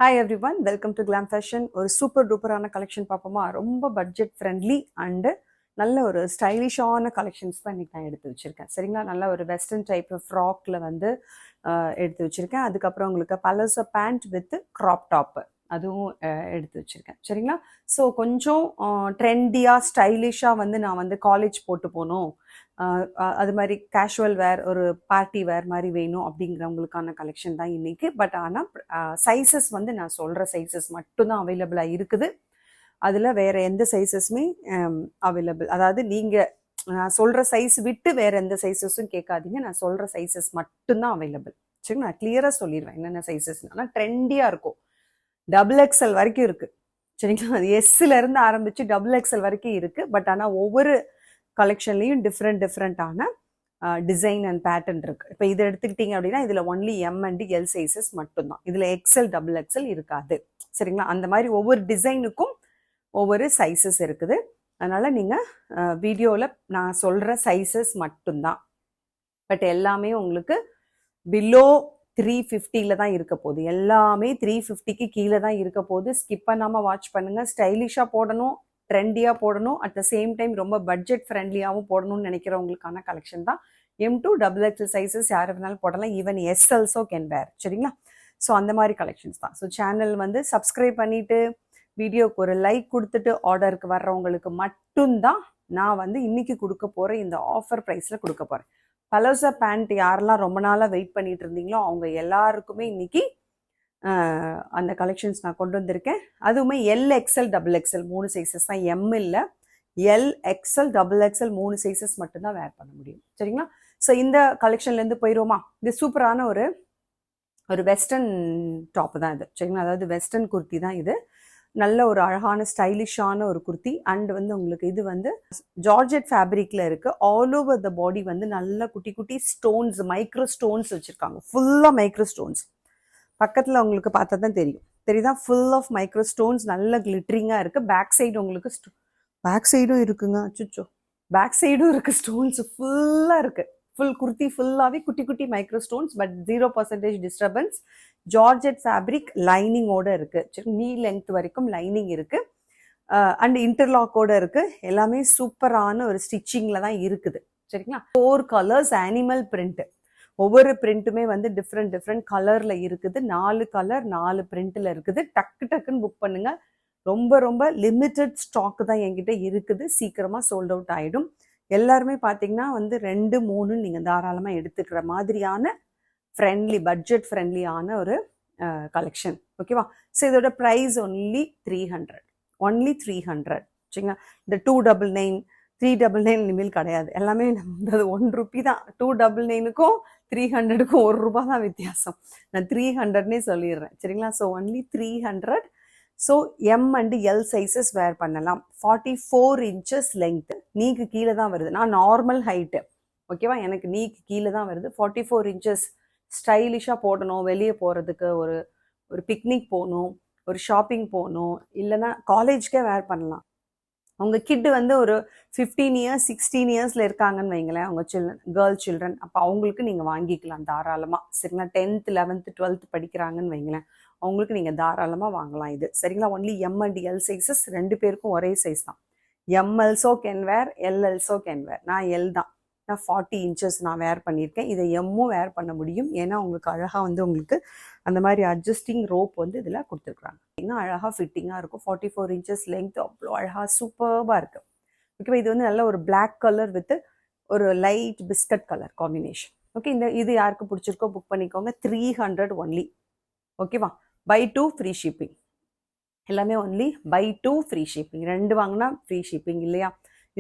Hi everyone, welcome to Glam Fashion. ஒரு super டூப்பரான collection பார்ப்போமா? ரொம்ப பட்ஜெட் ஃப்ரெண்ட்லி அண்டு நல்ல ஒரு ஸ்டைலிஷான கலெக்ஷன்ஸ் தான் இன்றைக்கி நான் எடுத்து வச்சுருக்கேன். சரிங்களா? நல்ல ஒரு வெஸ்டர்ன் டைப் ஃப்ராக்கில் வந்து எடுத்து வச்சுருக்கேன். அதுக்கப்புறம் உங்களுக்கு palazzo pant with crop top அதுவும் எடுத்து வச்சுருக்கேன். சரிங்களா? ஸோ கொஞ்சம் ட்ரெண்டியாக ஸ்டைலிஷாக வந்து நான் வந்து காலேஜ் போட்டு போகணும், அது மாதிரி கேஷுவல் வேர் ஒரு பார்ட்டி வேர் மாதிரி வேணும் அப்படிங்கிறவங்களுக்கான கலெக்ஷன் தான் இன்றைக்கி. பட் ஆனால் சைஸஸ் வந்து நான் சொல்கிற சைஸஸ் மட்டும்தான் அவைலபிளாக இருக்குது. அதில் வேறு எந்த சைஸஸுமே அவைலபிள், அதாவது நீங்கள் நான் சொல்கிற சைஸ் விட்டு வேறு எந்த சைஸஸும் கேட்காதீங்க. நான் சொல்கிற சைஸஸ் மட்டும்தான் அவைலபிள். சரி, நான் கிளியராக சொல்லிடுவேன் என்னென்ன சைஸஸ். ஆனால் ட்ரெண்டியாக இருக்கும். XXL வரைக்கும் இருக்குது. சரிங்களா? அது எஸ்ஸிலேருந்து ஆரம்பித்து XXL வரைக்கும் இருக்குது. பட் ஆனால் ஒவ்வொரு கலெக்ஷன்லேயும் டிஃப்ரெண்ட்டான டிசைன் அண்ட் பேட்டர்ன் இருக்குது. இப்போ இதை எடுத்துக்கிட்டிங்க அப்படின்னா இதில் only M and L sizes மட்டும்தான். இதில் XL XXL இருக்காது. சரிங்களா? அந்த மாதிரி ஒவ்வொரு டிசைனுக்கும் ஒவ்வொரு சைஸஸ் இருக்குது. அதனால் நீங்கள் வீடியோவில் நான் சொல்கிற சைஸஸ் மட்டும்தான். பட் எல்லாமே உங்களுக்கு பிலோ 350 தான் இருக்க போகுது. எல்லாமே 350க்கு கீழே தான் இருக்க போகுது. ஸ்கிப் பண்ணாமல் வாட்ச் பண்ணுங்கள். ஸ்டைலிஷாக போடணும், ட்ரெண்டியாக போடணும், அட் த சேம் டைம் ரொம்ப பட்ஜெட் ஃப்ரெண்ட்லியாகவும் போடணும்னு நினைக்கிறவங்களுக்கான கலெக்ஷன் தான். M2 XXL சைஸஸ் யார் வேணாலும் போடலாம். ஈவன் S also கேன் வேர். சரிங்களா? ஸோ அந்த மாதிரி கலெக்ஷன்ஸ் தான். ஸோ சேனல் வந்து சப்ஸ்கிரைப் பண்ணிவிட்டு வீடியோக்கு ஒரு லைக் கொடுத்துட்டு ஆர்டருக்கு வர்றவங்களுக்கு மட்டும்தான் நான் வந்து இன்றைக்கி கொடுக்க போகிறேன். இந்த ஆஃபர் ப்ரைஸில் கொடுக்க போகிறேன். பலோசா பேண்ட் யாரெல்லாம் ரொம்ப நாளாக வெயிட் பண்ணிட்டு இருந்தீங்களோ அவங்க எல்லாருக்குமே இன்றைக்கி அந்த கலெக்ஷன்ஸ் நான் கொண்டு வந்திருக்கேன். அதுவுமே LXL XXL 3 சைஸஸ் தான். M இல்லை, LXL XXL 3 சைஸஸ் மட்டும்தான் வேர் பண்ண முடியும். சரிங்களா? ஸோ இந்த கலெக்ஷன்லேருந்து போயிடுவோமா? இது சூப்பரான ஒரு வெஸ்டர்ன் டாப்பு தான் இது. சரிங்களா? அதாவது வெஸ்டர்ன் குர்த்தி தான் இது. நல்ல ஒரு அழகான ஸ்டைலிஷான ஒரு குர்த்தி. அண்ட் வந்து உங்களுக்கு இது வந்து ஜார்ஜெட் ஃபேப்ரிக்கில் இருக்குது. ஆல் ஓவர் த பாடி வந்து நல்ல குட்டி குட்டி ஸ்டோன்ஸ், மைக்ரோ ஸ்டோன்ஸ் வச்சுருக்காங்க. ஃபுல்லாக மைக்ரோ ஸ்டோன்ஸ். பக்கத்தில் உங்களுக்கு பார்த்தா தான் தெரியுதா? ஃபுல் ஆஃப் மைக்ரோ ஸ்டோன்ஸ், நல்ல கிளிட்ரிங்காக இருக்குது. பேக் சைடு உங்களுக்கு பேக் சைடும் இருக்குங்க. அச்சுச்சோ, பேக் சைடும் இருக்குது. ஸ்டோன்ஸ் ஃபுல்லாக இருக்குது. ஃபுல் குர்த்தி ஃபுல்லாகவே குட்டி குட்டி micro stones, but 0% disturbance. Georgette fabric லைனிங்கோடு இருக்குது. சரி, நீ லென்த் வரைக்கும் லைனிங் இருக்குது. அண்ட் இன்டர்லாக்கோடு இருக்குது. எல்லாமே சூப்பரான ஒரு ஸ்டிச்சிங்கில் தான் இருக்குது. சரிங்களா? 4 கலர்ஸ் அனிமல் பிரிண்ட்டு. ஒவ்வொரு பிரிண்ட்டுமே வந்து டிஃப்ரெண்ட் கலரில் இருக்குது. 4 கலர் 4 பிரிண்ட்டில் இருக்குது. டக்குன்னு புக் பண்ணுங்கள். ரொம்ப லிமிட்டட் ஸ்டாக்கு தான் என்கிட்ட இருக்குது. சீக்கிரமாக சோல்ட் அவுட் ஆகிடும். எல்லாருமே பார்த்தீங்கன்னா வந்து 2, 3 நீங்கள் தாராளமாக எடுத்துக்கிற மாதிரியான ஃப்ரெண்ட்லி, பட்ஜெட் ஃப்ரெண்ட்லியான ஒரு கலெக்ஷன். ஓகேவா? ஸோ இதோட ப்ரைஸ் ஒன்லி 300. சரிங்களா? இந்த 299, 399 இனிமேல் கிடையாது. எல்லாமே நம்ம 1 ரூபி தான். 299க்கும் 300க்கும் 1 ரூபா தான் வித்தியாசம். நான் 300னே சொல்லிடுறேன். சரிங்களா? So only 300. So M and L sizes wear பண்ணலாம். 44 inches லென்த்து. நீக்கு கீழே தான் வருது. நான் நார்மல் ஹைட்டு. ஓகேவா? எனக்கு நீக்கு கீழே தான் வருது. 44 inches ஸ்டைலிஷாக போடணும், வெளியே போகிறதுக்கு, ஒரு பிக்னிக் போகணும், ஒரு ஷாப்பிங் போகணும், இல்லைன்னா காலேஜ்க்கே வேர் பண்ணலாம். அவங்க கிட்டு வந்து ஒரு 15 years 16 yearsல இருக்காங்கன்னு வைங்களேன், அவங்க கேர்ள் சில்ட்ரன். அப்போ அவங்களுக்கு நீங்கள் வாங்கிக்கலாம் தாராளமாக. சரிங்களா? 10th 11th 12th படிக்கிறாங்கன்னு வைங்களேன், அவங்களுக்கு நீங்கள் தாராளமாக வாங்கலாம் இது. சரிங்களா? Only M and L sizes 2 பேருக்கும் ஒரே சைஸ் தான். M also can wear, L also can wear. நான் L தான். நான் 40 inches நான் வேர் பண்ணியிருக்கேன். இதை எம்மும் வேர் பண்ண முடியும். ஏன்னா உங்களுக்கு அழகாக வந்து உங்களுக்கு அந்த மாதிரி அட்ஜஸ்டிங் ரோப் வந்து இதில் கொடுத்துருக்குறாங்க. இன்னும் அழகாக ஃபிட்டிங்காக இருக்கும். 44 inches லென்த். அவ்வளோ அழகாக சூப்பர்பாக இருக்குது. ஓகேவா? இது வந்து நல்ல ஒரு பிளாக் கலர் வித் ஒரு light biscuit colour combination. Okay, இது யாருக்கு பிடிச்சிருக்கோ புக் பண்ணிக்கோங்க. 300 ஒன்லி. ஓகேவா? Buy 2 free shipping. எல்லாமே ஒன்லி பை 2 ஃப்ரீ ஷிப்பிங். 2 வாங்கினா ஃப்ரீ ஷிப்பிங் இல்லையா?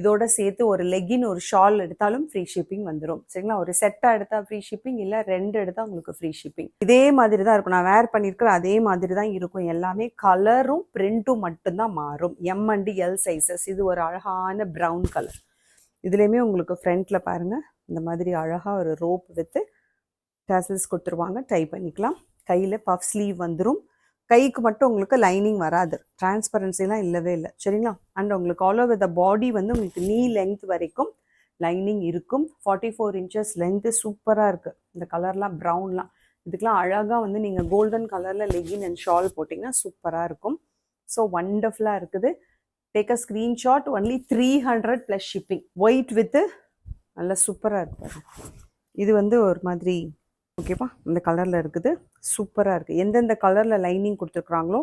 இதோட சேர்த்து ஒரு லெகின், ஒரு ஷால் எடுத்தாலும் ஃப்ரீ ஷிப்பிங் வந்துடும். சரிங்களா? ஒரு செட்டாக எடுத்தால் ஃப்ரீ ஷிப்பிங், இல்லை 2 எடுத்தால் உங்களுக்கு ஃப்ரீ ஷிப்பிங். இதே மாதிரி தான் இருக்கும். நான் வேர் பண்ணியிருக்கிற அதே மாதிரி தான் இருக்கும். எல்லாமே கலரும் பிரிண்ட்டும் மட்டும்தான் மாறும். M and L sizes. இது ஒரு அழகான ப்ரௌன் கலர். இதுலேயுமே உங்களுக்கு ஃப்ரண்ட்டில் பாருங்கள், இந்த மாதிரி அழகாக ஒரு ரோப் வித்து டேசல்ஸ் கொடுத்துருவாங்க. டை பண்ணிக்கலாம். கையில் பஃப் ஸ்லீவ் வந்துடும். கைக்கு மட்டும் உங்களுக்கு லைனிங் வராது. டிரான்ஸ்பரன்சிலாம் இல்லவே இல்லை. சரிங்களா? அண்ட் உங்களுக்கு ஆல் ஓவர் த பாடி வந்து உங்களுக்கு நீ லென்த் வரைக்கும் லைனிங் இருக்கும். 44 inches லென்த்து. சூப்பராக இருக்குது. இந்த கலர்லாம் ப்ரௌன்லாம் இதுக்கெல்லாம் அழகாக வந்து நீங்கள் கோல்டன் கலரில் லெகின் அண்ட் ஷால் போட்டிங்கன்னா சூப்பராக இருக்கும். ஸோ வண்டர்ஃபுல்லாக இருக்குது. Take a screenshot. Only 300 plus shipping. White with நல்லா சூப்பராக இருக்குது. இது வந்து ஒரு மாதிரி ஓகேப்பா இந்த கலரில் இருக்குது. சூப்பராக இருக்குது. எந்தெந்த கலரில் லைனிங் கொடுத்துருக்குறாங்களோ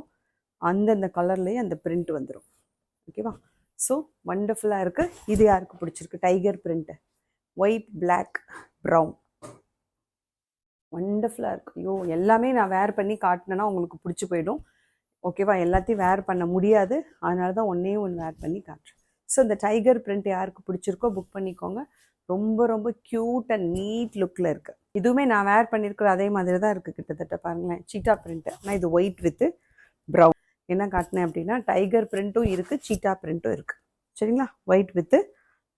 அந்தந்த கலர்லேயே அந்த பிரிண்ட் வந்துடும். ஓகேவா? ஸோ வண்டர்ஃபுல்லாக இருக்குது. இது யாருக்கு பிடிச்சிருக்கு? Tiger print, white, black, brown. வண்டர்ஃபுல்லாக இருக்குது. ஐயோ எல்லாமே நான் வேர் பண்ணி காட்டினேன்னா உங்களுக்கு பிடிச்சி போயிடும். ஓகேவா? எல்லாத்தையும் வேர் பண்ண முடியாது, அதனால தான் ஒன்றே ஒன்று வேர் பண்ணி காட்டுறேன். ஸோ இந்த டைகர் பிரிண்ட் யாருக்கு பிடிச்சிருக்கோ புக் பண்ணிக்கோங்க. ரொம்ப ரொம்ப க்யூட் அண்ட் நீட் லுக்கில் இருக்குது. இதுவுமே நான் வேர் பண்ணியிருக்கிற அதே மாதிரி தான் இருக்குது கிட்டத்தட்ட. பாருங்களேன், சீட்டா பிரிண்ட்டு. ஆனால் இது ஒயிட் வித்து ப்ரௌன். என்ன காட்டினேன் அப்படின்னா டைகர் பிரிண்ட்டும் இருக்குது, சீட்டா பிரிண்ட்டும் இருக்குது. சரிங்களா? White with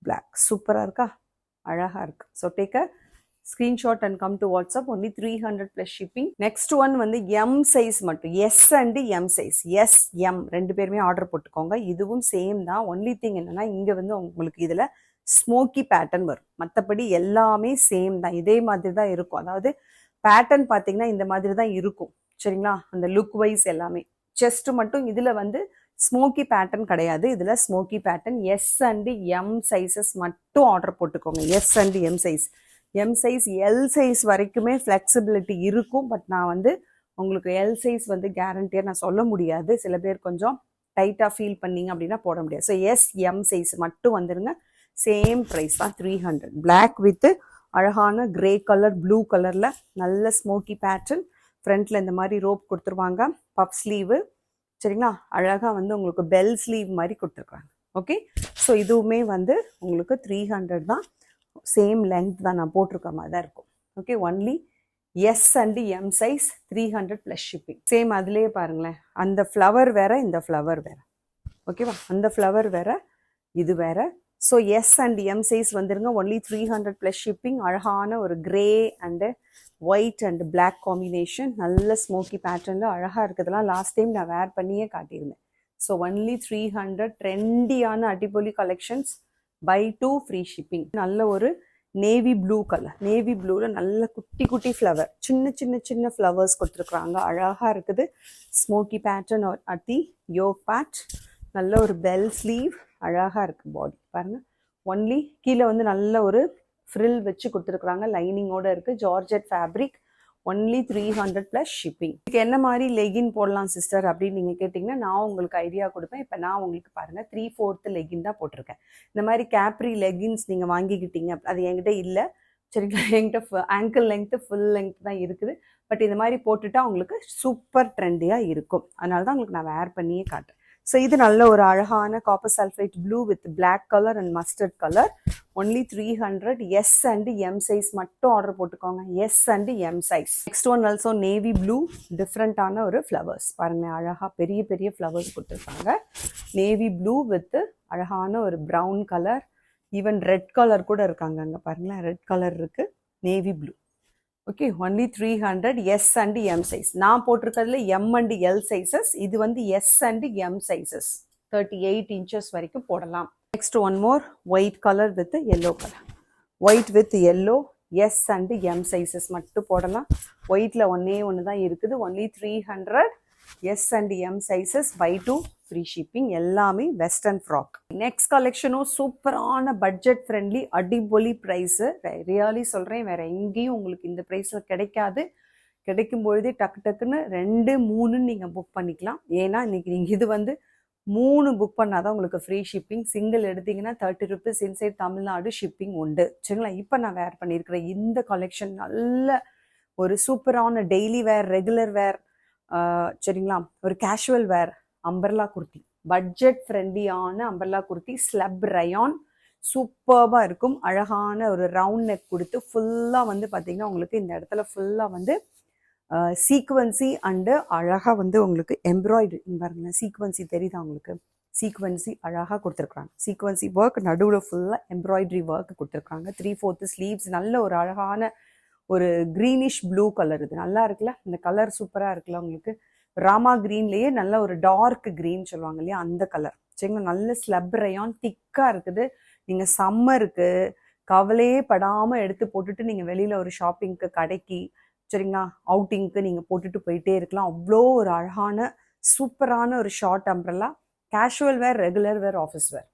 black. சூப்பராக இருக்கா? அழகாக இருக்குது. So take a screenshot and come to WhatsApp. Only 300 plus shipping. Next one வந்து எம் சைஸ் மட்டும். S and M size. S M ரெண்டு பேருமே ஆர்டர் போட்டுக்கோங்க. இதுவும் சேம் தான். ஒன்லி திங் என்னென்னா இங்கே வந்து உங்களுக்கு இதில் ஸ்மோக்கி பேட்டர்ன் வரும். மற்றபடி எல்லாமே சேம் தான், இதே மாதிரி தான் இருக்கும். அதாவது பேட்டர்ன் பார்த்தீங்கன்னா இந்த மாதிரி தான் இருக்கும். சரிங்களா? அந்த லுக் வைஸ் எல்லாமே. செஸ்ட் மட்டும் இதில் வந்து ஸ்மோக்கி பேட்டர்ன் கிடையாது. இதில் smoky pattern. S and M sizes மட்டும் ஆர்டர் போட்டுக்கோங்க. S and M size. M size L size வரைக்குமே ஃப்ளெக்சிபிலிட்டி இருக்கும். பட் நான் வந்து உங்களுக்கு எல் சைஸ் வந்து கேரண்டியாக நான் சொல்ல முடியாது. சில பேர் கொஞ்சம் டைட்டாக ஃபீல் பண்ணீங்க அப்படின்னா போட முடியாது. ஸோ எஸ் எம் சைஸ் மட்டும் வந்துடுங்க. சேம் ப்ரைஸ் தான், 300. பிளாக் வித்து அழகான கிரே கலர், ப்ளூ கலரில் நல்ல ஸ்மோக்கி பேட்டர்ன். ஃப்ரண்ட்டில் இந்த மாதிரி ரோப் கொடுத்துருவாங்க. Puff sleeve. சரிங்களா? அழகாக வந்து உங்களுக்கு பெல் ஸ்லீவ் மாதிரி கொடுத்துருக்காங்க. ஓகே. ஸோ இதுவுமே வந்து உங்களுக்கு 300 தான். சேம் லென்த் தான், நான் போட்டிருக்க மாதிரி தான் இருக்கும். Okay. Only S and M size, 300 plus shipping. Same அதுலேயே பாருங்களேன், அந்த ஃப்ளவர் வேற, இந்த ஃப்ளவர் வேற. ஓகேவா? அந்த ஃப்ளவர் வேற, இது வேற. So S and M size வந்துருங்க. Only 300 plus shipping. அழகான ஒரு grey and white and black combination. நல்ல ஸ்மோக்கி பேட்டர்னில் அழகாக இருக்குதுலாம். லாஸ்ட் டைம் நான் வேர் பண்ணியே காட்டியிருந்தேன். So only 300. ட்ரெண்டியான அடிப்பொலி கலெக்ஷன்ஸ். Buy 2 free shipping. நல்ல ஒரு நேவி ப்ளூ கலர். நேவி ப்ளூவில் நல்ல குட்டி குட்டி ஃப்ளவர், சின்ன சின்ன சின்ன ஃப்ளவர்ஸ் கொடுத்துருக்குறாங்க. அழகாக இருக்குது. Smoky pattern at the yoke part. நல்ல ஒரு பெல் ஸ்லீவ். அழகாக இருக்குது பாடி. பாருங்கள். ஒன்லி கீழே வந்து நல்ல ஒரு ஃப்ரில் வச்சு கொடுத்துருக்குறாங்க. லைனிங்கோடு இருக்குது. Georgette fabric. Only 300 plus shipping. இதுக்கு என்ன மாதிரி லெகின் போடலாம் சிஸ்டர் அப்படின்னு நீங்கள் கேட்டிங்கன்னா நான் உங்களுக்கு ஐடியா கொடுப்பேன். இப்போ நான் உங்களுக்கு பாருங்கள் 3/4 லெகின் தான் போட்டிருக்கேன். இந்த மாதிரி கேப்ரி லெகின்ஸ் நீங்கள் வாங்கிக்கிட்டீங்க, அது என்கிட்ட இல்லை. சரிங்களா? என்கிட்ட ஆங்கிள் லெங்க்த்து ஃபுல் லெங்க் தான் இருக்குது. பட் இந்த மாதிரி போட்டுட்டா உங்களுக்கு சூப்பர் ட்ரெண்டியாக இருக்கும். அதனால தான் உங்களுக்கு நான் வேர் பண்ணியே காட்டுறேன். ஸோ இது நல்ல ஒரு அழகான copper sulphate blue with black colour and mustard colour. Only 300. S and M size மட்டும் ஆர்டர் போட்டுக்கோங்க. S and M size. Next one also navy blue. டிஃப்ரெண்ட்டான ஒரு ஃப்ளவர்ஸ். பாருங்கள், அழகாக பெரிய பெரிய ஃப்ளவர்ஸ் கொடுத்துருக்காங்க. நேவி ப்ளூ வித் அழகான ஒரு brown colour. Even red colour கூட இருக்காங்க. அங்கே பாருங்களேன், ரெட் கலர் இருக்குது. Navy blue. Okay. Only 300. S and M size. நான் போட்டிருக்கிறதுல எம் அண்டு எல் சைஸஸ். இது வந்து S and M sizes. 38 inches வரைக்கும் போடலாம். Next one more white colour with yellow colour. White with yellow. S and M sizes மட்டும் போடலாம். ஒயிட்டில் ஒன்றே ஒன்று தான் இருக்குது. Only 300. S and M sizes. By 2 free shipping. எல்லாமே வெஸ்டர்ன் ஃப்ராக். நெக்ஸ்ட் கலெக்ஷனும் சூப்பரான பட்ஜெட் ஃப்ரெண்ட்லி அடிபொலி ப்ரைஸு. ரியலி சொல்கிறேன், வேறு எங்கேயும் உங்களுக்கு இந்த ப்ரைஸில் கிடைக்காது. கிடைக்கும் பொழுதே டக்கு டக்குன்னு 2, 3 நீங்கள் புக் பண்ணிக்கலாம். ஏன்னா இன்றைக்கி நீங்கள் இது வந்து 3 புக் பண்ணால் தான் உங்களுக்கு ஃப்ரீ ஷிப்பிங். சிங்கிள் எடுத்திங்கன்னா 30 rupees இன்சைட் தமிழ்நாடு ஷிப்பிங் உண்டு. சரிங்களா? இப்போ நான் வேர் பண்ணியிருக்கிறேன் இந்த கலெக்ஷன் நல்ல ஒரு சூப்பரான டெய்லி வேர், ரெகுலர் வேர், சரிங்களா, ஒரு casual wear umbrella kurti. Budget ஃப்ரெண்ட்லியான அம்பர்லா குர்த்தி. Slub rayon. சூப்பராக இருக்கும். அழகான ஒரு ரவுண்ட் நெக் கொடுத்து ஃபுல்லாக வந்து பார்த்திங்கன்னா உங்களுக்கு இந்த இடத்துல ஃபுல்லாக வந்து சீக்வன்சி அண்டு அழகாக வந்து உங்களுக்கு எம்ப்ராய்டரி. பாருங்களேன், சீக்வன்சி தெரியுதா உங்களுக்கு? சீக்வன்சி அழகாக கொடுத்துருக்குறாங்க. சீக்வன்சி ஒர்க், நடுவில் ஃபுல்லாக எம்ப்ராய்டரி ஒர்க் கொடுத்துருக்காங்க. 3/4 ஸ்லீவ்ஸ். நல்ல ஒரு அழகான ஒரு க்ரீனிஷ் ப்ளூ கலர். இது நல்லா இருக்குல்ல? இந்த கலர் சூப்பராக இருக்குல்ல உங்களுக்கு? ராமா க்ரீன்லேயே நல்ல ஒரு டார்க் க்ரீன் சொல்லுவாங்க இல்லையா, அந்த கலர். சரிங்களா? நல்ல ஸ்லப் ரயான் திக்காக இருக்குது. நீங்கள் சம்மருக்கு கவலையே படாமல் எடுத்து போட்டுட்டு நீங்கள் வெளியில் ஒரு ஷாப்பிங்க்கு, கடைக்கு, சரிங்களா. அவுட்டிங்க்கு நீங்கள் போட்டுட்டு போயிட்டே இருக்கலாம். அவ்வளோ ஒரு அழகான சூப்பரான ஒரு ஷார்ட் அம்ப்ரெல்லா. கேஷுவல் வேர், ரெகுலர் வேர், ஆஃபீஸ் வேர்.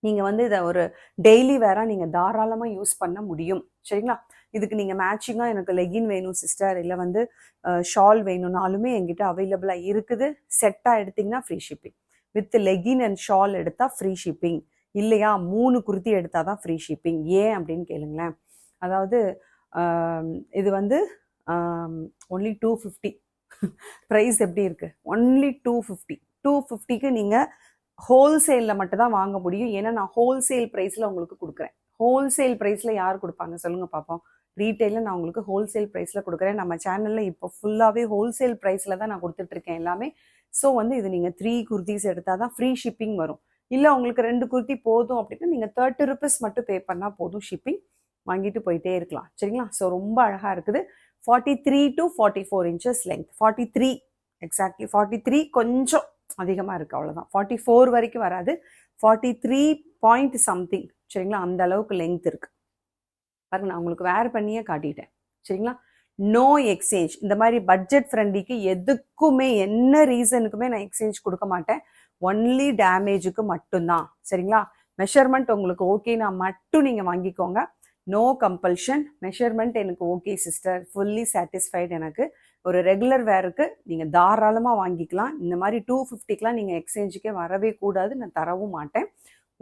நீங்கள் வந்து இதை ஒரு டெய்லி வேராக நீங்கள் தாராளமாக யூஸ் பண்ண முடியும். சரிங்களா. இதுக்கு நீங்கள் மேட்சிங்காக எனக்கு லெகின் வேணும் சிஸ்டர், இல்லை வந்து ஷால் வேணும்னாலுமே என்கிட்ட அவைலபிளாக இருக்குது. செட்டாக எடுத்திங்கன்னா free shipping. With legging and shawl எடுத்தால் ஃப்ரீ ஷிப்பிங். இல்லையா 3 குர்த்தி எடுத்தால் தான் ஃப்ரீ ஷிப்பிங். ஏன் அப்படின்னு கேளுங்களேன். அதாவது இது வந்து ஒன்லி 250. ப்ரைஸ் எப்படி இருக்குது? ஒன்லி 250. 250க்கு நீங்கள் ஹோல்சேலில் மட்டும் தான் வாங்க முடியும். ஏன்னா நான் ஹோல்சேல் ப்ரைஸில் உங்களுக்கு கொடுக்குறேன். ஹோல்சேல் ப்ரைஸில் யார் கொடுப்பாங்க சொல்லுங்கள் பார்ப்போம். ரீட்டெயிலில் நான் உங்களுக்கு ஹோல்சேல் ப்ரைஸில் கொடுக்குறேன். நம்ம சேனலில் இப்போ ஃபுல்லாகவே ஹோல்சேல் ப்ரைஸில் தான் நான் கொடுத்துட்ருக்கேன் எல்லாமே. ஸோ வந்து இது நீங்கள் 3 குர்த்திஸ் எடுத்தால் தான் ஃப்ரீ ஷிப்பிங் வரும். இல்லை உங்களுக்கு 2 குர்த்தி போதும் அப்படின்னா நீங்கள் 30 rupees மட்டும் பே பண்ணால் போதும், ஷிப்பிங் வாங்கிட்டு போயிட்டே இருக்கலாம். சரிங்களா. ஸோ ரொம்ப அழகாக இருக்குது. 43 to 44 inches லென்த். 43 எக்ஸாக்ட்லி 43 கொஞ்சம் அதிகமாக இருக்குது, அவ்வளோதான். 44 வரைக்கும் வராது. 43 பாயிண்ட் சம்திங். சரிங்களா. அந்த அளவுக்கு லென்த் இருக்குது பாருங்க. நான் உங்களுக்கு வேர் பண்ணியே காட்டிட்டேன். சரிங்களா. No exchange. இந்த மாதிரி பட்ஜெட் ஃப்ரெண்ட்லிக்கு எதுக்குமே என்ன ரீசனுக்குமே நான் எக்ஸ்சேஞ்ச் கொடுக்க மாட்டேன். ஒன்லி டேமேஜுக்கு மட்டும்தான். சரிங்களா. மெஷர்மெண்ட் உங்களுக்கு ஓகேனா மட்டும் நீங்கள் வாங்கிக்கோங்க. No compulsion. மெஷர்மெண்ட் எனக்கு ஓகே சிஸ்டர், ஃபுல்லி சாட்டிஸ்ஃபைடு. எனக்கு ஒரு ரெகுலர் வேருக்கு நீங்கள் தாராளமாக வாங்கிக்கலாம். இந்த மாதிரி 250க்கெலாம் நீங்கள் எக்ஸ்சேஞ்சுக்கே வரவே கூடாது, நான் தரவும் மாட்டேன்.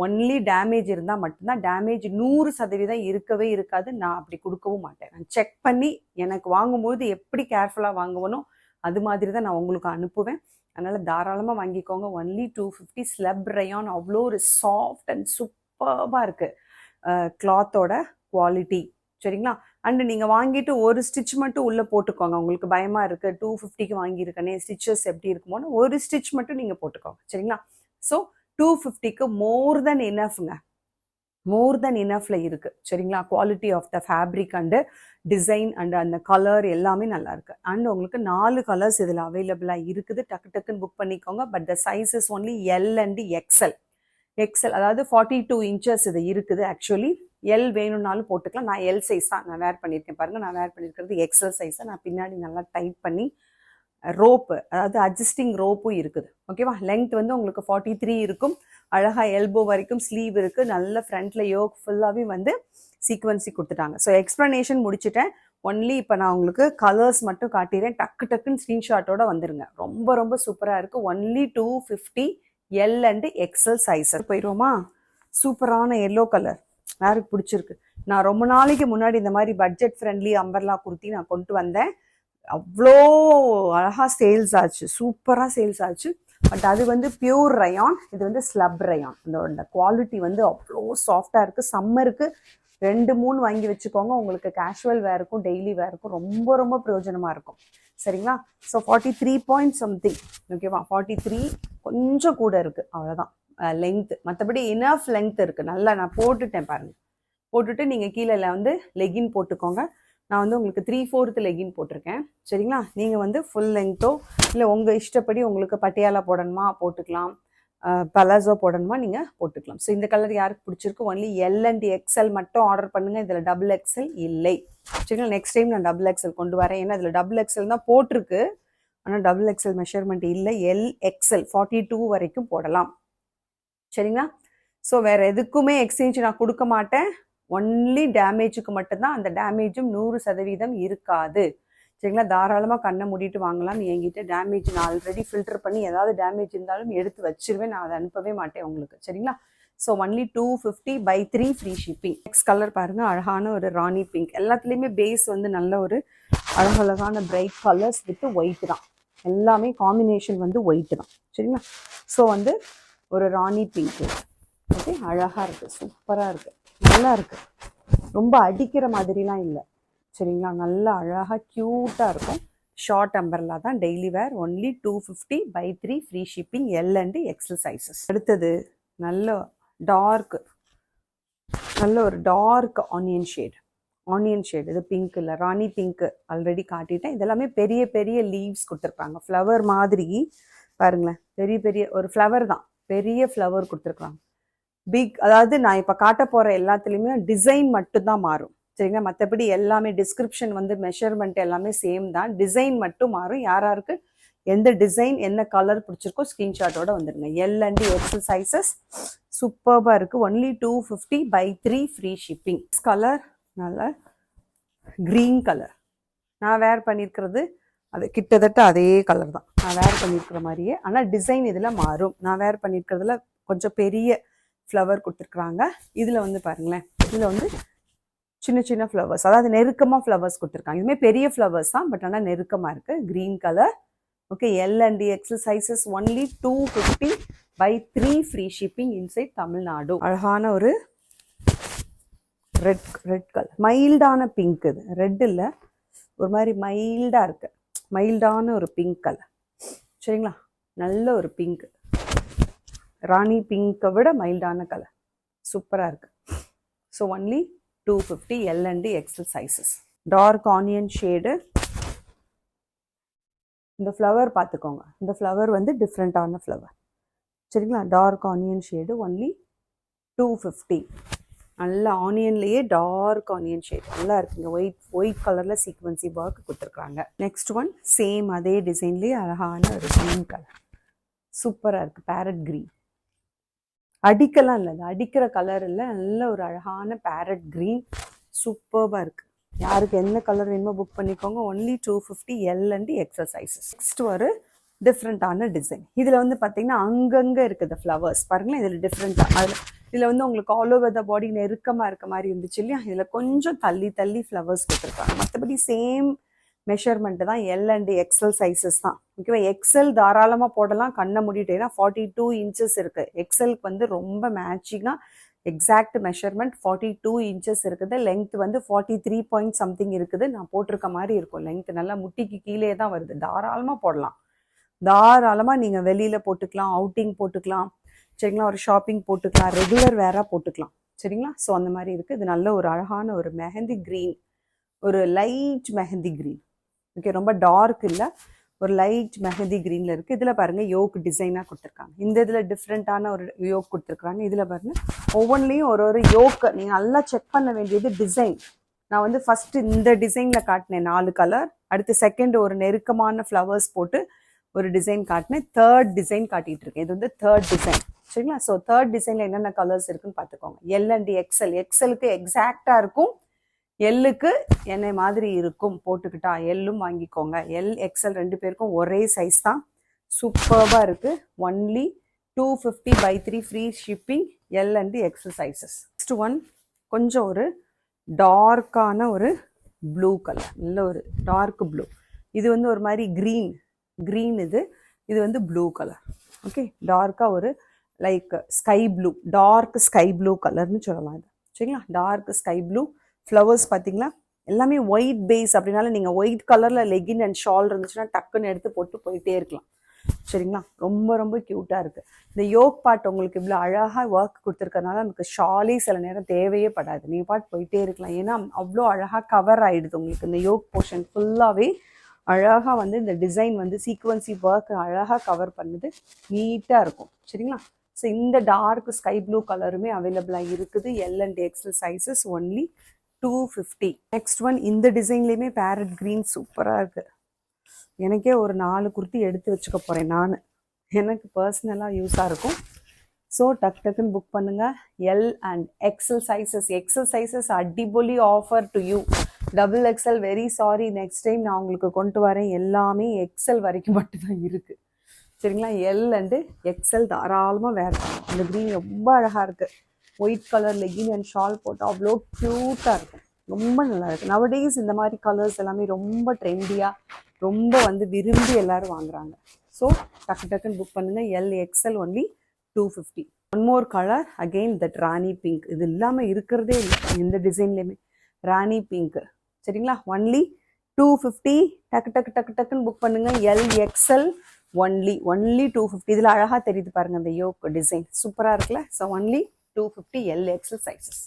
ஒன்லி டேமேஜ் இருந்தால் மட்டும்தான். டேமேஜ் 100% இருக்கவே இருக்காது. நான் அப்படி கொடுக்கவும் மாட்டேன். நான் செக் பண்ணி எனக்கு வாங்கும்போது எப்படி கேர்ஃபுல்லாக வாங்குவனோ அது மாதிரி தான் நான் உங்களுக்கு அனுப்புவேன். அதனால் தாராளமாக வாங்கிக்கோங்க. ஒன்லி 250. ஸ்லப் ரயான் அவ்வளோ ஒரு சாஃப்ட் அண்ட் சூப்பராக இருக்குது கிளாத்தோட குவாலிட்டி. சரிங்களா. அண்டு நீங்கள் வாங்கிட்டு ஒரு ஸ்டிச் மட்டும் உள்ளே போட்டுக்கோங்க. உங்களுக்கு பயமாக இருக்குது 250க்கு வாங்கியிருக்கனே ஸ்டிச்சஸ் எப்படி இருக்குமோன்னு ஒரு ஸ்டிச் மட்டும் நீங்கள் போட்டுக்கோங்க. சரிங்களா. ஸோ 250க்கு மோர் தென் இனஃப்ங்க. மோர் தென் இனஃப்ல இருக்குது. சரிங்களா. Quality of the fabric and design and அந்த கலர் எல்லாமே நல்லா இருக்குது. அண்ட் உங்களுக்கு 4 கலர்ஸ் இதில் அவைலபிளாக இருக்குது. டக்கு டக்குன்னு புக் பண்ணிக்கோங்க. But the sizes only L and XL. XL அதாவது 42 inches இது இருக்குது. ஆக்சுவலி எல் வேணும்னாலும் போட்டுக்கலாம். நான் எல் சைஸ் தான் நான் வேர் பண்ணியிருக்கேன் பாருங்கள். நான் வேர் பண்ணியிருக்கிறது எக்ஸ்எல் சைஸை. நான் பின்னாடி நல்லா டைட் பண்ணி ரோப்பு, அதாவது அட்ஜஸ்டிங் ரோப்பும் இருக்குது. ஓகேவா. லென்த் வந்து உங்களுக்கு 43 இருக்கும். அழகாக எல்போ வரைக்கும் ஸ்லீவ் இருக்குது. நல்ல ஃப்ரண்ட்டில் யோக் ஃபுல்லாகவே வந்து சீக்வன்சி கொடுத்துட்டாங்க. ஸோ எக்ஸ்ப்ளனேஷன் முடிச்சுட்டேன். ஒன்லி இப்போ நான் உங்களுக்கு கலர்ஸ் மட்டும் காட்டிடுறேன். டக்கு டக்குன்னு ஸ்க்ரீன்ஷாட்டோட வந்துருங்க. ரொம்ப ரொம்ப சூப்பராக இருக்குது. Only 250 L and XL size. போயிடுவோமா. சூப்பரான எல்லோ கலர் யாருக்கு பிடிச்சிருக்கு. நான் ரொம்ப நாளைக்கு முன்னாடி இந்த மாதிரி பட்ஜெட் ஃப்ரெண்ட்லி அம்பர்லா குர்த்தி நான் கொண்டு வந்தேன். அவ்வளோ அழகாக சேல்ஸ் ஆச்சு, சூப்பராக சேல்ஸ் ஆச்சு. பட் அது வந்து பியூர் ரயான், இது வந்து ஸ்லப் ரயான். இந்த குவாலிட்டி வந்து அவ்வளோ சாஃப்டாக இருக்குது. சம்மருக்கு 2-3 வாங்கி வச்சுக்கோங்க. உங்களுக்கு கேஷுவல் வேருக்கும் டெய்லி வேருக்கும் ரொம்ப ரொம்ப பிரயோஜனமாக இருக்கும். சரிங்களா. So 43 point something. ஓகேவா. 43 கொஞ்சம் கூட இருக்குது, அவ்வளோதான் லென்த்து. மற்றபடி இனஃப் லென்த் இருக்குது. நல்லா நான் போட்டுட்டேன் பாருங்கள். போட்டுட்டு நீங்கள் கீழே வந்து லெகின் போட்டுக்கோங்க. நான் வந்து உங்களுக்கு 3/4 லெகின் போட்டிருக்கேன். சரிங்களா. நீங்கள் வந்து ஃபுல் லெங்க்த்தோ இல்லை உங்கள் இஷ்டப்படி உங்களுக்கு பட்டியாலா போடணுமா போட்டுக்கலாம், பலாசோ போடணுமா நீங்கள் போட்டுக்கலாம். ஸோ இந்த கலர் யாருக்கு பிடிச்சிருக்கு ஒன்லி எல் அண்ட் எக்ஸ்எல் மட்டும் ஆர்டர் பண்ணுங்கள். இதில் டபுள் எக்ஸ்எல் இல்லை. சரிங்களா. நெக்ஸ்ட் டைம் நான் டபுள் எக்ஸ்எல் கொண்டு வரேன். ஏன்னா இதில் டபுள் எக்ஸ்எல் தான் போட்டிருக்கு, ஆனால் டபுள் எக்ஸ்எல் மெஷர்மெண்ட் இல்லை. எல் எக்ஸ்எல் 42 வரைக்கும் போடலாம். சரிங்களா. ஸோ வேறு எதுக்குமே எக்ஸ்சேஞ்ச் நான் கொடுக்க மாட்டேன். ஒன்லி டேமேஜுக்கு மட்டும்தான். அந்த டேமேஜும் 100% இருக்காது. சரிங்களா. தாராளமாக கண்ணை மூடிட்டு வாங்கலாம். என்கிட்ட டேமேஜ் நான் ஆல்ரெடி ஃபில்டர் பண்ணி ஏதாவது டேமேஜ் இருந்தாலும் எடுத்து வச்சிருவேன். நான் அதை அனுப்பவே மாட்டேன் உங்களுக்கு. சரிங்களா. So only 250/3 free shipping. Next colour பாருங்கள். அழகான ஒரு ராணி பிங்க். எல்லாத்துலேயுமே பேஸ் வந்து நல்ல ஒரு அழகழகான பிரைட் கலர்ஸ் வித் ஒயிட் தான். எல்லாமே காம்பினேஷன் வந்து ஒயிட் தான். சரிங்களா. ஸோ வந்து ஒரு ராணி பிங்க். ஓகே. அழகாக இருக்குது, சூப்பராக இருக்குது, நல்லா இருக்குது. ரொம்ப அடிக்கிற மாதிரிலாம் இல்லை. சரிங்களா. நல்லா அழகாக க்யூட்டாக இருக்கும். ஷார்ட் அம்பர்லா தான் daily where. Only 250/3 free shipping L and XL sizes. அடுத்தது நல்ல ஒரு டார்க் ஆனியன் ஷேட். இது பிங்க் இல்லை, ராணி பிங்க் ஆல்ரெடி காட்டிட்டேன். இதெல்லாமே பெரிய பெரிய லீவ்ஸ் கொடுத்துருப்பாங்க. ஃப்ளவர் மாதிரி பாருங்களேன். பெரிய பெரிய ஒரு ஃப்ளவர் தான், பெரிய ஃப்ளவர் கொடுத்துருக்காங்க. பிக், அதாவது நான் இப்போ காட்ட போகிற எல்லாத்துலேயுமே டிசைன் மட்டும்தான் மாறும். சரிங்களா. மற்றபடி எல்லாமே டிஸ்கிரிப்ஷன் வந்து மெஷர்மெண்ட் எல்லாமே சேம் தான், டிசைன் மட்டும் மாறும். யாராருக்கு எந்த டிசைன் என்ன கலர் பிடிச்சிருக்கோ ஸ்க்ரீன்ஷாட்டோட வந்துடுங்க. எல் அண்ட் எக்ஸல் சைஸஸ் சூப்பர்பாக இருக்குது. Only 250/3 free shipping. கலர் நல்ல க்ரீன் கலர். நான் வேர் பண்ணியிருக்கிறது அது கிட்டத்தட்ட அதே கலர் தான் நான் வேர் பண்ணியிருக்கிற மாதிரியே, ஆனால் டிசைன் இதில் மாறும். நான் வேர் பண்ணியிருக்கிறதுல கொஞ்சம் பெரிய ஃப்ளவர் கொடுத்துருக்குறாங்க. இதில் வந்து பாருங்களேன், இதில் வந்து சின்ன சின்ன ஃப்ளவர்ஸ், அதாவது நெருக்கமாக ஃப்ளவர்ஸ் கொடுத்துருக்காங்க. இதுவுமே பெரிய ஃப்ளவர்ஸ் தான், பட் ஆனால் நெருக்கமாக இருக்குது. Green colour. Okay, L and XL sizes only 250/3 free shipping inside Tamil Nadu. அழகான ஒரு ரெட் கலர், மைல்டான பிங்க். இது ரெட் இல்லை, ஒரு மாதிரி மைல்டாக இருக்கு, மைல்டான ஒரு பிங்க் கலர். சரிங்களா, நல்ல ஒரு பிங்க், ராணி பிங்கை விட மைல்டான கலர், சூப்பராக இருக்கு. So only 250 L and XL sizes. Dark onion shade. இந்த ஃப்ளவர் பார்த்துக்கோங்க, இந்த ஃப்ளவர் வந்து டிஃப்ரெண்ட்டான ஃப்ளவர். சரிங்களா, டார்க் ஆனியன் ஷேடு ஒன்லி 250. நல்ல ஆனியன்லேயே டார்க் ஆனியன் ஷேட் நல்லா இருக்குங்க. ஒயிட் கலரில் சீக்வன்சி ஒர்க் கொடுத்துருக்குறாங்க. நெக்ஸ்ட் ஒன் சேம் அதே டிசைன்லேயே அழகான ஒரு க்ரீன் கலர், சூப்பராக இருக்குது. பேரட் க்ரீன், அடிக்கலாம் இல்லை, அடிக்கிற கலர் இல்லை, நல்ல ஒரு அழகான பேரட் க்ரீன், சூப்பர்பாக இருக்குது. யாருக்கு என்ன கலர் வேணுமோ புக் பண்ணிக்கோங்க. Only 250 L and XL sizes. Next ஒரு டிஃப்ரெண்ட்டான டிசைன். இதில் வந்து பார்த்தீங்கன்னா அங்கங்கே இருக்குது ஃப்ளவர்ஸ் பாருங்களேன். இதில் டிஃப்ரெண்ட்டாக அதில் இதில் வந்து உங்களுக்கு ஆல் ஓவர் த பாடி நெருக்கமாக இருக்க மாதிரி இருந்துச்சு இல்லையா, இதில் கொஞ்சம் தள்ளி ஃப்ளவர்ஸ் கொடுத்துருக்காங்க. மற்றபடி சேம் மெஷர்மெண்ட்டு தான், எல் அண்ட் எக்ஸல் சைஸஸ் தான். ஓகேவா, எக்ஸல் தாராளமாக போடலாம், கண்ணை மூடிட்டு. ஏன்னா 42 இன்ச்சஸ் இருக்குது. எக்ஸலுக்கு வந்து ரொம்ப மேட்சிங்காக எக்ஸாக்ட் மெஷர்மெண்ட் 42 இன்ச்சஸ் இருக்குது. லென்த் வந்து 43 பாயிண்ட் சம்திங் இருக்குது. நான் போட்டிருக்க மாதிரி இருக்கும் லென்த், நல்லா முட்டிக்கு கீழே தான் வருது. தாராளமாக போடலாம், தாராளமாக நீங்கள் வெளியில் போட்டுக்கலாம், அவுட்டிங் போட்டுக்கலாம். சரிங்களா, ஒரு ஷாப்பிங் போட்டுக்கலாம், ரெகுலர் வேராக போட்டுக்கலாம். சரிங்களா, ஸோ அந்த மாதிரி இருக்குது. இது நல்ல ஒரு அழகான ஒரு மெஹந்தி க்ரீன், ஒரு லைட் மெஹந்தி க்ரீன். ஓகே, ரொம்ப டார்க் இல்லை, ஒரு லைட் மெஹந்தி க்ரீனில் இருக்குது. இதில் பாருங்கள் யோக் டிசைனாக கொடுத்துருக்காங்க. இந்த இதில் டிஃப்ரெண்ட்டான ஒரு யோக் கொடுத்துருக்குறாங்க. இதில் பாருங்கள் ஒவ்வொன்றிலையும் ஒரு யோக்கு நீங்கள் நல்லா செக் பண்ண வேண்டியது டிசைன். நான் வந்து ஃபஸ்ட்டு இந்த டிசைனில் காட்டினேன் 4 கலர். அடுத்து செகண்ட் ஒரு நெருக்கமான ஃப்ளவர்ஸ் போட்டு ஒரு டிசைன் காட்டினேன். தேர்ட் டிசைன் காட்டிகிட்டு இருக்கேன். இது வந்து தேர்ட் டிசைன். சரிங்களா, ஸோ தேர்ட் டிசைனில் என்னென்ன கலர்ஸ் இருக்குன்னு பார்த்துக்கோங்க. L and XL. எக்ஸலுக்கு எக்ஸாக்டாக இருக்கும், எல்லுக்கு என்னை மாதிரி இருக்கும். போட்டுக்கிட்டா எல்லும் வாங்கிக்கோங்க. எல் எக்ஸல் ரெண்டு பேருக்கும் ஒரே சைஸ் தான், சூப்பர்பாக இருக்குது. Only 250/3 free shipping L and XL sizes. Next one கொஞ்சம் ஒரு டார்க்கான ஒரு ப்ளூ கலர், நல்ல ஒரு டார்க் ப்ளூ. இது வந்து ஒரு மாதிரி க்ரீன் இது வந்து ப்ளூ கலர். ஓகே, டார்க்காக ஒரு like sky blue, dark sky blue கலர்னு சொல்லலாம் இது. சரிங்களா, டார்க் ஸ்கை ப்ளூ. ஃப்ளவர்ஸ் பார்த்தீங்களா, எல்லாமே ஒயிட் பேஸ். அப்படின்னால நீங்கள் ஒயிட் கலரில் லெகின் அண்ட் ஷால் இருந்துச்சுன்னா டக்குன்னு எடுத்து போட்டு போயிட்டே இருக்கலாம். சரிங்களா, ரொம்ப ரொம்ப க்யூட்டாக இருக்குது. இந்த யோக் பார்ட் உங்களுக்கு இவ்வளோ அழகாக ஒர்க் கொடுத்துருக்கறனால நமக்கு ஷாலே சில நேரம் தேவையே படாது, நீங்கள் பாட்டு போயிட்டே இருக்கலாம். ஏன்னா அவ்வளோ அழகாக கவர் ஆகிடுது உங்களுக்கு. இந்த யோக் போர்ஷன் ஃபுல்லாகவே அழகாக வந்து இந்த டிசைன் வந்து சீக்வன்சி ஒர்க் அழகாக கவர் பண்ணுது, நீட்டாக இருக்கும். சரிங்களா, ஸோ இந்த டார்க் ஸ்கை ப்ளூ கலருமே அவைலபிளாக இருக்குது. L and XL sizes only 250. Next one இந்த டிசைன்லேயுமே பேரட் க்ரீன் சூப்பராக இருக்குது. எனக்கே ஒரு 4 குர்த்தி எடுத்து வச்சுக்க போகிறேன் நான், எனக்கு பர்சனலாக யூஸாக இருக்கும். ஸோ டக்குன்னு புக் பண்ணுங்கள். L and XL sizes. XL sizes அடிபொலி offer to you. Double XL very sorry, next time நான் உங்களுக்கு கொண்டு வரேன். எல்லாமே எக்ஸல் வரைக்கும் மட்டும்தான் இருக்குது. சரிங்களா, எல் அண்டு எக்ஸல் தாராளமாக வேர் பண்ணும். அந்த க்ரீன் ரொம்ப அழகாக இருக்குது. White colour legging and shawl போட்டால் அவ்வளோ க்யூட்டாக இருக்கும், ரொம்ப நல்லா இருக்குது. நவடேஸ் இந்த மாதிரி கலர்ஸ் எல்லாமே ரொம்ப ட்ரெண்டியாக, ரொம்ப வந்து விரும்பி எல்லோரும் வாங்குறாங்க. ஸோ டக்குன்னு புக் பண்ணுங்கள். L XL only 250. One more colour again that rani pink. இது இல்லாமல் இருக்கிறதே இல்லை எந்த டிசைன்லேயுமே. ராணி பிங்க். சரிங்களா, ஒன்லி 250. டக்குன்னு புக் பண்ணுங்கள். L XL only 250. இதில் அழகாக தெரியுது பாருங்கள் அந்த யோக் டிசைன், சூப்பராக இருக்குல்ல. So only 250 L XL sizes.